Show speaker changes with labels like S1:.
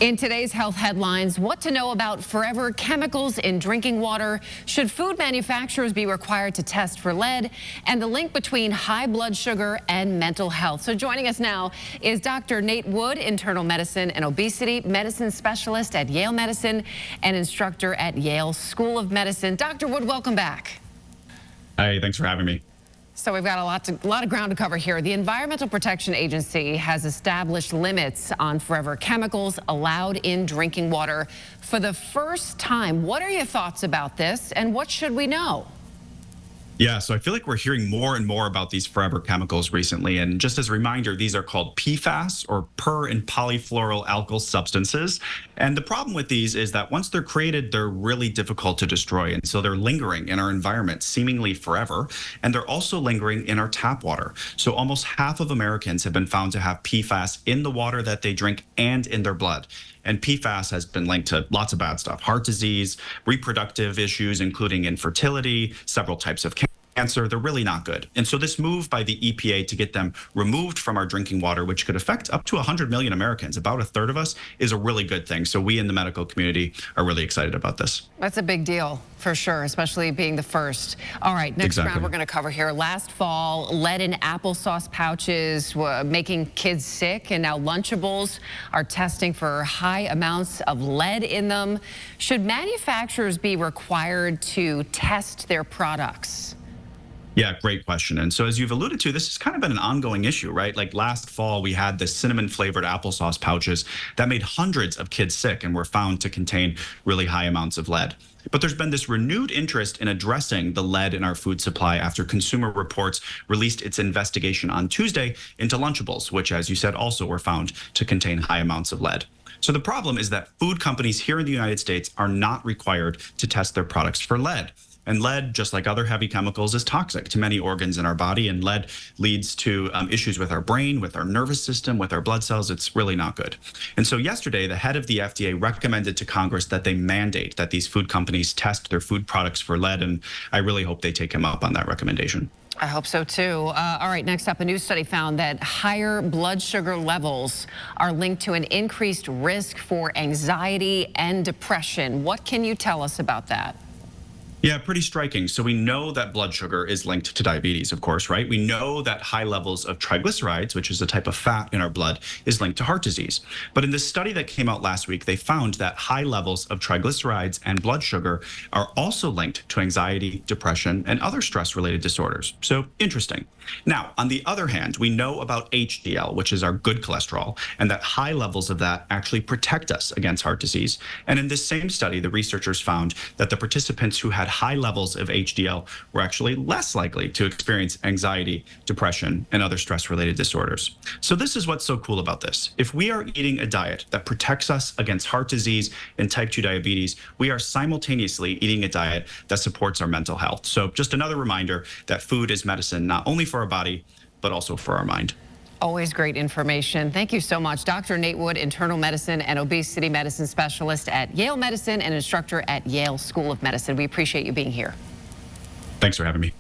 S1: In today's health headlines, what to know about forever chemicals in drinking water, should food manufacturers be required to test for lead, and the link between high blood sugar and mental health. So joining us now is Dr. Nate Wood, internal medicine and obesity medicine specialist at Yale Medicine and instructor at Yale School of Medicine. Dr. Wood, welcome back.
S2: Hi, thanks for having me.
S1: So we've got a lot of ground to cover here. The Environmental Protection Agency has established limits on forever chemicals allowed in drinking water for the first time. What are your thoughts about this, and what should we know?
S2: Yeah, so I feel like we're hearing more and more about these forever chemicals recently. And just as a reminder, these are called PFAS, or per and polyfluoroalkyl substances. And the problem with these is that once they're created, they're really difficult to destroy. And so they're lingering in our environment seemingly forever. And they're also lingering in our tap water. So almost half of Americans have been found to have PFAS in the water that they drink and in their blood. And PFAS has been linked to lots of bad stuff: heart disease, reproductive issues, including infertility, several types of cancer. They're really not good. And so this move by the EPA to get them removed from our drinking water, which could affect up to 100 million Americans, about a third of us, is a really good thing. So we in the medical community are really excited about this.
S1: That's a big deal for sure, especially being the first. All right, next round we're going to cover here. Last fall, lead in applesauce pouches were making kids sick, and now Lunchables are testing for high amounts of lead in them. Should manufacturers be required to test their products?
S2: Yeah, great question. And so as you've alluded to, this has kind of been an ongoing issue, right? Like last fall, we had the cinnamon flavored applesauce pouches that made hundreds of kids sick and were found to contain really high amounts of lead. But there's been this renewed interest in addressing the lead in our food supply after Consumer Reports released its investigation on Tuesday into Lunchables, which, as you said, also were found to contain high amounts of lead. So the problem is that food companies here in the United States are not required to test their products for lead. And lead, just like other heavy chemicals, is toxic to many organs in our body. And lead leads to issues with our brain, with our nervous system, with our blood cells. It's really not good. And so yesterday, the head of the FDA recommended to Congress that they mandate that these food companies test their food products for lead. And I really hope they take him up on that recommendation.
S1: I hope so, too. All right, next up, a new study found that higher blood sugar levels are linked to an increased risk for anxiety and depression. What can you tell us about that?
S2: Yeah, pretty striking. So we know that blood sugar is linked to diabetes, of course, right? We know that high levels of triglycerides, which is a type of fat in our blood, is linked to heart disease. But in this study that came out last week, they found that high levels of triglycerides and blood sugar are also linked to anxiety, depression, and other stress-related disorders. So interesting. Now, on the other hand, we know about HDL, which is our good cholesterol, and that high levels of that actually protect us against heart disease. And in this same study, the researchers found that the participants who had high levels of HDL were actually less likely to experience anxiety, depression, and other stress-related disorders. So this is what's so cool about this. If we are eating a diet that protects us against heart disease and type 2 diabetes, we are simultaneously eating a diet that supports our mental health. So just another reminder that food is medicine, not only for our body, but also for our mind.
S1: Always great information. Thank you so much. Dr. Nate Wood, internal medicine and obesity medicine specialist at Yale Medicine and instructor at Yale School of Medicine. We appreciate you being here.
S2: Thanks for having me.